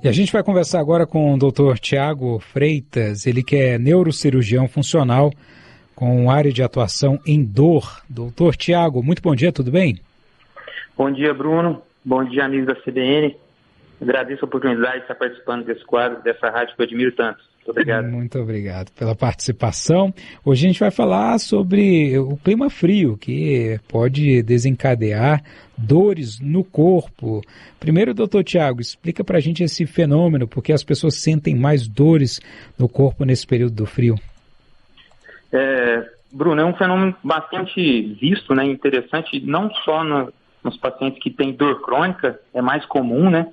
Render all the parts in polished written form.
E a gente vai conversar agora com o Dr. Tiago Freitas, ele que é neurocirurgião funcional com área de atuação em dor. Doutor Tiago, muito bom dia, tudo bem? Bom dia, Bruno. Bom dia, amigos da CBN. Agradeço a oportunidade de estar participando desse quadro, dessa rádio que eu admiro tanto. Muito obrigado. Muito obrigado pela participação. Hoje a gente vai falar sobre o clima frio, que pode desencadear dores no corpo. Primeiro, doutor Tiago, explica pra gente esse fenômeno, porque as pessoas sentem mais dores no corpo nesse período do frio. Bruno, é um fenômeno bastante visto, né, interessante, não só nos pacientes que têm dor crônica, é mais comum, né?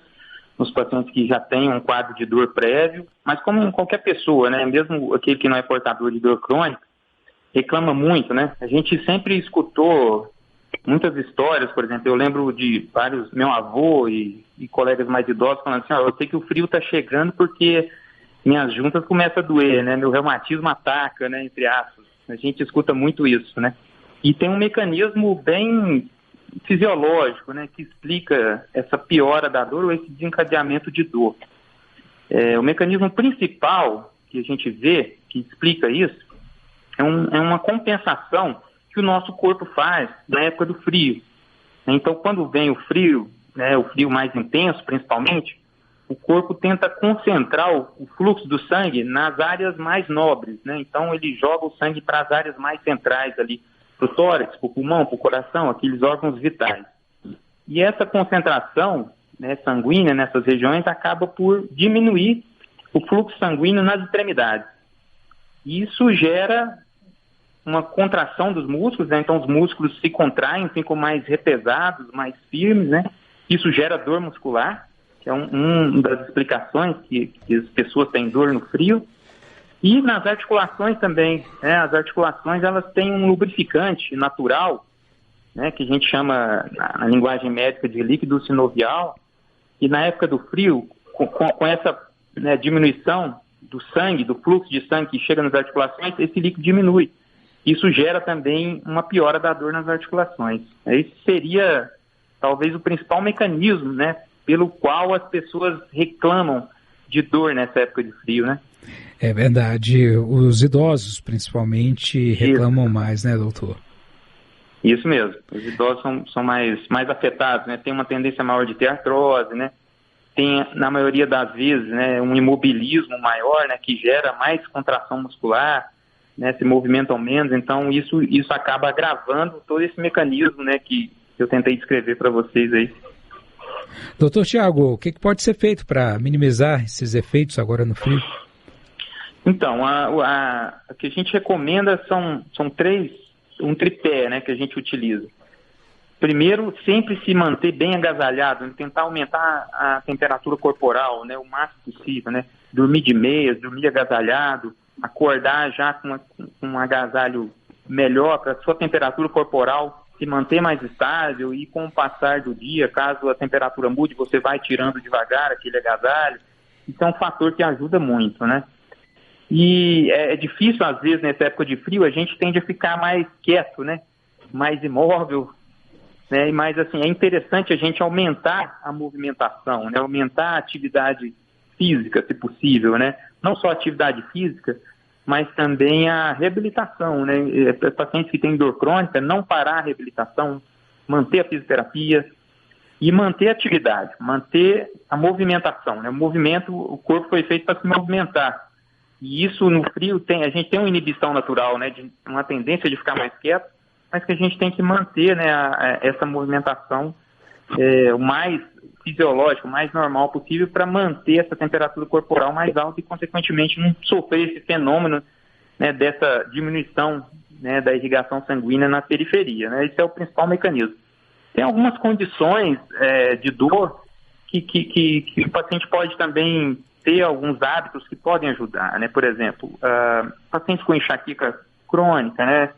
Nos pacientes que já têm um quadro de dor prévio, mas como em qualquer pessoa, né, mesmo aquele que não é portador de dor crônica, reclama muito, né? A gente sempre escutou muitas histórias, por exemplo, eu lembro de vários, meu avô e colegas mais idosos falando assim, eu sei que o frio está chegando porque minhas juntas começam a doer, né? Meu reumatismo ataca, né, entre aspas. A gente escuta muito isso, né? E tem um mecanismo bem fisiológico, né, que explica essa piora da dor ou esse desencadeamento de dor. O mecanismo principal que a gente vê, que explica isso, é uma compensação que o nosso corpo faz na época do frio. Então, quando vem o frio, né, o frio mais intenso, principalmente, o corpo tenta concentrar o fluxo do sangue nas áreas mais nobres, né? Então, ele joga o sangue para as áreas mais centrais ali, para o tórax, para o pulmão, para o coração, aqueles órgãos vitais. E essa concentração, né, sanguínea nessas regiões acaba por diminuir o fluxo sanguíneo nas extremidades. E isso gera uma contração dos músculos, né? Então os músculos se contraem, ficam mais repesados, mais firmes, né? Isso gera dor muscular, que é uma das explicações que as pessoas têm dor no frio. E nas articulações também, né? As articulações, elas têm um lubrificante natural, né? Que a gente chama, na linguagem médica, de líquido sinovial, e na época do frio, com essa, né, diminuição do sangue, do fluxo de sangue que chega nas articulações, esse líquido diminui. Isso gera também uma piora da dor nas articulações. Esse seria, talvez, o principal mecanismo, né? Pelo qual as pessoas reclamam de dor nessa época de frio, né? É verdade, os idosos principalmente reclamam mais, né, doutor? Isso mesmo, os idosos são mais afetados, né? Tem uma tendência maior de ter artrose, né? Tem, na maioria das vezes, né, um imobilismo maior, né, que gera mais contração muscular, né, se movimentam menos, então isso acaba agravando todo esse mecanismo, né, que eu tentei descrever para vocês aí. Doutor Tiago, o que pode ser feito para minimizar esses efeitos agora no frio? Então, o que a gente recomenda são três, um tripé, né, que a gente utiliza. Primeiro, sempre se manter bem agasalhado, tentar aumentar a temperatura corporal, né, o máximo possível, né, dormir de meias, dormir agasalhado, acordar já com um agasalho melhor para a sua temperatura corporal se manter mais estável, e com o passar do dia, caso a temperatura mude, você vai tirando devagar aquele agasalho. Isso é um fator que ajuda muito, né? E é difícil, às vezes, nessa época de frio, a gente tende a ficar mais quieto, né? Mais imóvel, né? Mas, assim, é interessante a gente aumentar a movimentação, né? Aumentar a atividade física, se possível, né? Não só a atividade física, mas também a reabilitação, né? Pacientes que têm dor crônica, não parar a reabilitação, manter a fisioterapia e manter a atividade, manter a movimentação, né? O movimento, o corpo foi feito para se movimentar. E isso no frio a gente tem uma inibição natural, né? De uma tendência de ficar mais quieto, mas que a gente tem que manter, né, essa movimentação o mais fisiológico, o mais normal possível, para manter essa temperatura corporal mais alta e, consequentemente, não sofrer esse fenômeno, né, dessa diminuição, né, da irrigação sanguínea na periferia, né? Esse é o principal mecanismo. Tem algumas condições de dor que o paciente pode também ter alguns hábitos que podem ajudar, né? Por exemplo, pacientes com enxaqueca crônica, né?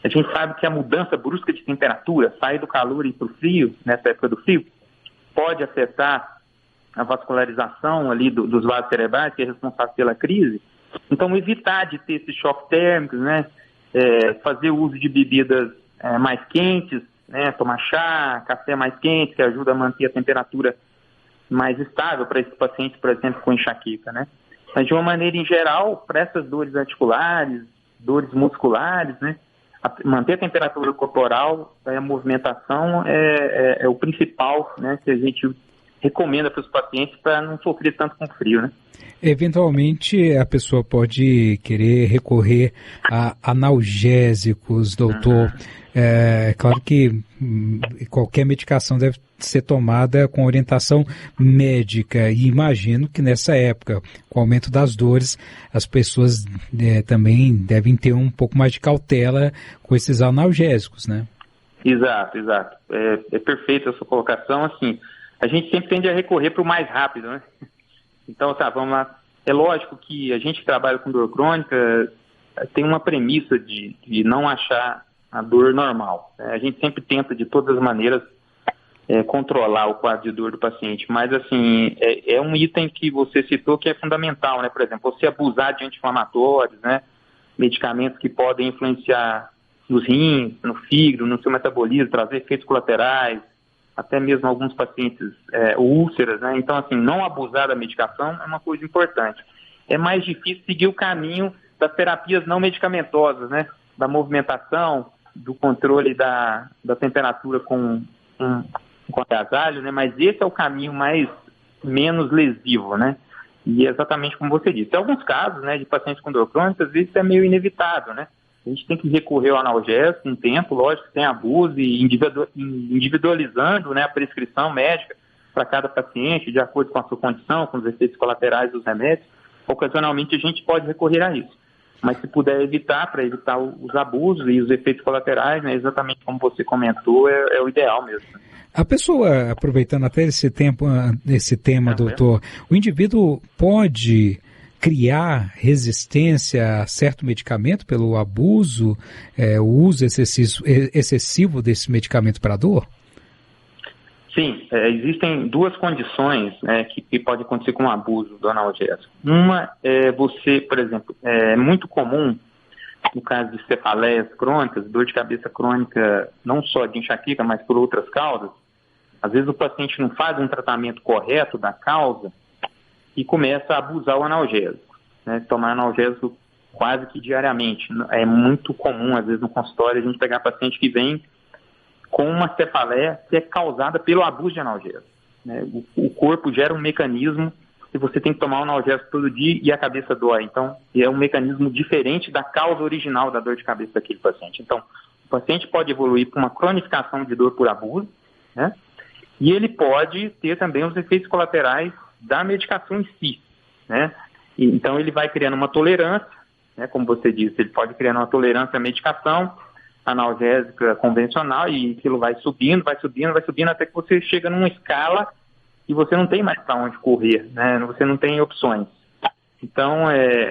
A gente sabe que a mudança brusca de temperatura, sair do calor e ir para o frio, nessa época do frio, pode afetar a vascularização ali dos vasos cerebrais, que é responsável pela crise. Então, evitar de ter esses choques térmicos, né? Fazer uso de bebidas mais quentes, né? Tomar chá, café mais quente, que ajuda a manter a temperatura mais estável para esses pacientes, por exemplo, com enxaqueca, né? Mas, de uma maneira em geral, para essas dores articulares, dores musculares, né? Manter a temperatura corporal, a movimentação é o principal, né, que a gente recomenda para os pacientes para não sofrer tanto com frio, né? Eventualmente, a pessoa pode querer recorrer a analgésicos, doutor. É claro que qualquer medicação deve ser tomada com orientação médica e imagino que nessa época, com o aumento das dores, as pessoas também devem ter um pouco mais de cautela com esses analgésicos, né? Exato. É perfeita a sua colocação. Assim, a gente sempre tende a recorrer para o mais rápido, né? Então, vamos lá. É lógico que a gente que trabalha com dor crônica tem uma premissa de não achar a dor normal. A gente sempre tenta, de todas as maneiras, controlar o quadro de dor do paciente. Mas, assim, é um item que você citou que é fundamental, né? Por exemplo, você abusar de anti-inflamatórios, né? Medicamentos que podem influenciar nos rins, no fígado, no seu metabolismo, trazer efeitos colaterais, até mesmo alguns pacientes úlceras, né? Então, assim, não abusar da medicação é uma coisa importante. É mais difícil seguir o caminho das terapias não medicamentosas, né? Da movimentação, do controle da temperatura com agasalho, né? Mas esse é o caminho menos lesivo, né? E é exatamente como você disse. Em alguns casos, né, de pacientes com dor crônica, às vezes é meio inevitável, né? A gente tem que recorrer ao analgésico um tempo, lógico, sem abuso e individualizando, né, a prescrição médica para cada paciente, de acordo com a sua condição, com os efeitos colaterais dos remédios. Ocasionalmente a gente pode recorrer a isso. Mas se puder evitar, para evitar os abusos e os efeitos colaterais, né, exatamente como você comentou, é o ideal mesmo. A pessoa, aproveitando até esse tema, doutor, o indivíduo pode criar resistência a certo medicamento pelo abuso, o uso excessivo desse medicamento para dor? Sim, existem duas condições que podem acontecer com o abuso do analgésico. Uma é você, por exemplo, é muito comum, no caso de cefaleias crônicas, dor de cabeça crônica, não só de enxaqueca, mas por outras causas, às vezes o paciente não faz um tratamento correto da causa e começa a abusar o analgésico, né? Tomar analgésico quase que diariamente. É muito comum, às vezes, no consultório, a gente pegar paciente que vem com uma cefaleia que é causada pelo abuso de analgésico, né? O corpo gera um mecanismo que você tem que tomar um analgésico todo dia e a cabeça dói. Então, é um mecanismo diferente da causa original da dor de cabeça daquele paciente. Então, o paciente pode evoluir para uma cronificação de dor por abuso, né? E ele pode ter também os efeitos colaterais da medicação em si, né? Então, ele vai criando uma tolerância, né? Como você disse, ele pode criando uma tolerância à medicação analgésica convencional e aquilo vai subindo, até que você chega numa escala e você não tem mais para onde correr, né? Você não tem opções. Então,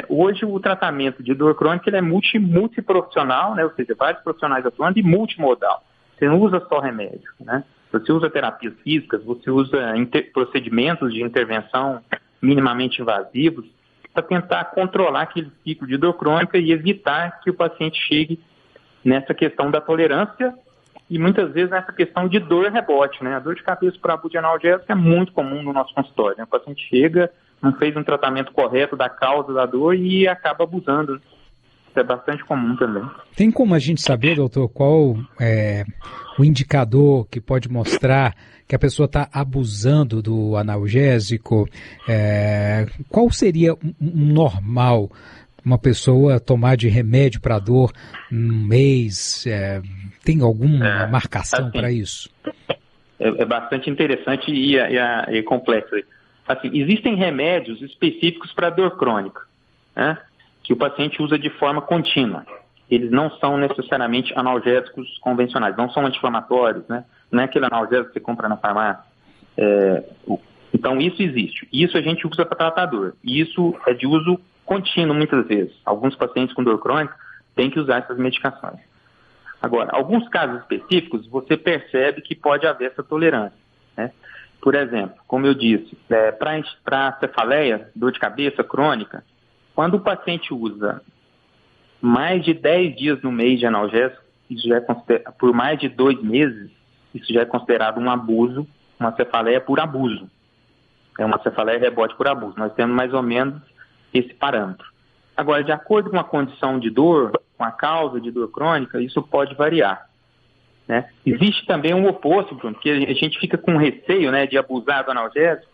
hoje o tratamento de dor crônica ele é multiprofissional, né? Ou seja, vários profissionais atuando e multimodal. Você não usa só remédio, né? Você usa terapias físicas, você usa procedimentos de intervenção minimamente invasivos para tentar controlar aquele ciclo de dor crônica e evitar que o paciente chegue nessa questão da tolerância e muitas vezes nessa questão de dor rebote, né? A dor de cabeça por abuso de analgésico é muito comum no nosso consultório, né? O paciente chega, não fez um tratamento correto da causa da dor e acaba abusando. Isso é bastante comum também. Tem como a gente saber, doutor, qual é o indicador que pode mostrar que a pessoa está abusando do analgésico? Qual seria um normal? Uma pessoa tomar de remédio para dor um mês, tem alguma marcação para isso? É bastante interessante e complexo. Assim, existem remédios específicos para dor crônica, né, que o paciente usa de forma contínua. Eles não são necessariamente analgésicos convencionais, não são anti-inflamatórios, né? Não é aquele analgésico que você compra na farmácia. Então, isso existe. Isso a gente usa para tratar dor. E isso é de uso contínuo muitas vezes. Alguns pacientes com dor crônica têm que usar essas medicações. Agora, alguns casos específicos, você percebe que pode haver essa tolerância, né? Por exemplo, como eu disse, para cefaleia, dor de cabeça crônica, quando o paciente usa mais de 10 dias no mês de analgésico, isso já é por mais de 2 meses, isso já é considerado um abuso, uma cefaleia por abuso, É uma cefaleia rebote por abuso. Nós temos mais ou menos esse parâmetro. Agora, de acordo com a condição de dor, com a causa de dor crônica, isso pode variar, né? Existe também um oposto, Bruno, que a gente fica com receio, né, de abusar do analgésico,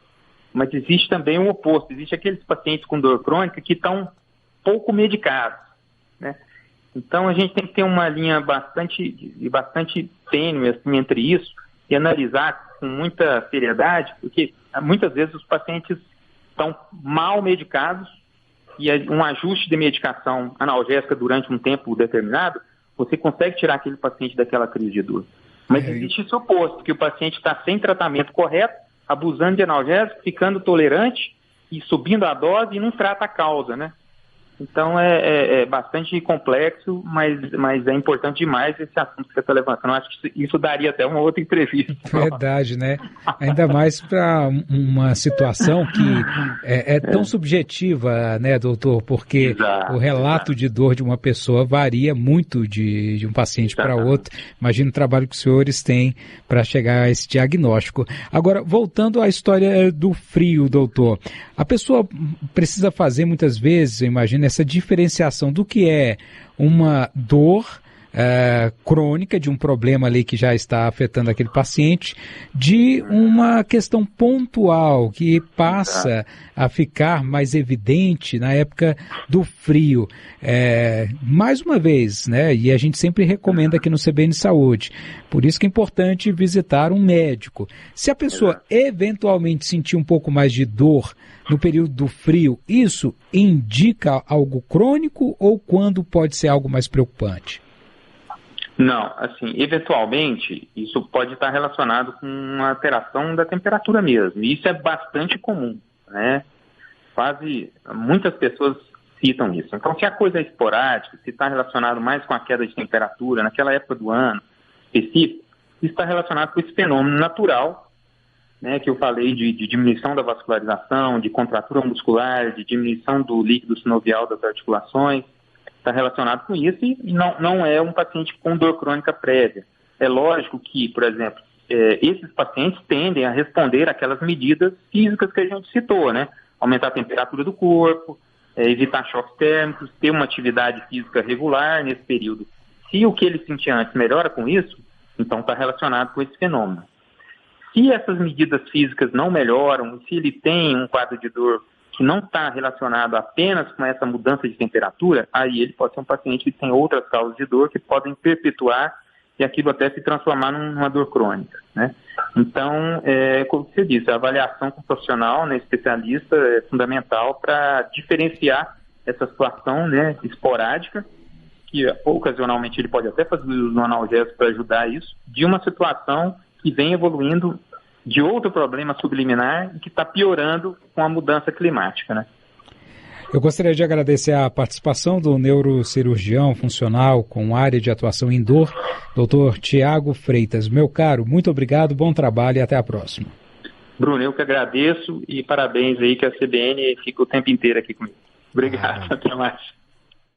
mas existe também um oposto. Existe aqueles pacientes com dor crônica que estão pouco medicados, né? Então, a gente tem que ter uma linha bastante tênue assim, entre isso e analisar com muita seriedade, porque muitas vezes os pacientes estão mal medicados e um ajuste de medicação analgésica durante um tempo determinado, você consegue tirar aquele paciente daquela crise de dor. Mas existe esse oposto, que o paciente está sem tratamento correto, abusando de analgésico, ficando tolerante e subindo a dose e não trata a causa, né? Então é bastante complexo, mas é importante demais esse assunto que você está levantando. Eu acho que isso daria até uma outra entrevista. Verdade, né? Ainda mais para uma situação que é tão subjetiva, né, doutor? Porque o relato de dor de uma pessoa varia muito de um paciente para outro. Imagina o trabalho que os senhores têm para chegar a esse diagnóstico. Agora, voltando à história do frio, doutor. A pessoa precisa fazer muitas vezes, eu imagino, essa diferenciação do que é uma dor crônica, de um problema ali que já está afetando aquele paciente, de uma questão pontual que passa a ficar mais evidente na época do frio. Mais uma vez, né, e a gente sempre recomenda aqui no CBN Saúde, por isso que é importante visitar um médico. Se a pessoa eventualmente sentir um pouco mais de dor no período do frio, isso indica algo crônico ou quando pode ser algo mais preocupante? Não, assim, eventualmente, isso pode estar relacionado com uma alteração da temperatura mesmo. E isso é bastante comum, né? Muitas pessoas citam isso. Então, se a coisa é esporádica, se está relacionado mais com a queda de temperatura naquela época do ano específica, isso está relacionado com esse fenômeno natural, né, que eu falei de diminuição da vascularização, de contratura muscular, de diminuição do líquido sinovial das articulações. Está relacionado com isso e não é um paciente com dor crônica prévia. É lógico que, por exemplo, esses pacientes tendem a responder àquelas medidas físicas que a gente citou, né? Aumentar a temperatura do corpo, evitar choques térmicos, ter uma atividade física regular nesse período. Se o que ele sentia antes melhora com isso, então está relacionado com esse fenômeno. Se essas medidas físicas não melhoram, se ele tem um quadro de dor que não está relacionado apenas com essa mudança de temperatura, aí ele pode ser um paciente que tem outras causas de dor que podem perpetuar e aquilo até se transformar numa dor crônica, né? Então, como você disse, a avaliação com o profissional, né, especialista, é fundamental para diferenciar essa situação, né, esporádica, que ocasionalmente ele pode até fazer uso do analgésico para ajudar isso, de uma situação que vem evoluindo de outro problema subliminar e que está piorando com a mudança climática, né? Eu gostaria de agradecer a participação do neurocirurgião funcional com área de atuação em dor, Dr. Tiago Freitas. Meu caro, muito obrigado, bom trabalho e até a próxima. Bruno, eu que agradeço e parabéns aí que a CBN fica o tempo inteiro aqui comigo. Obrigado, até mais.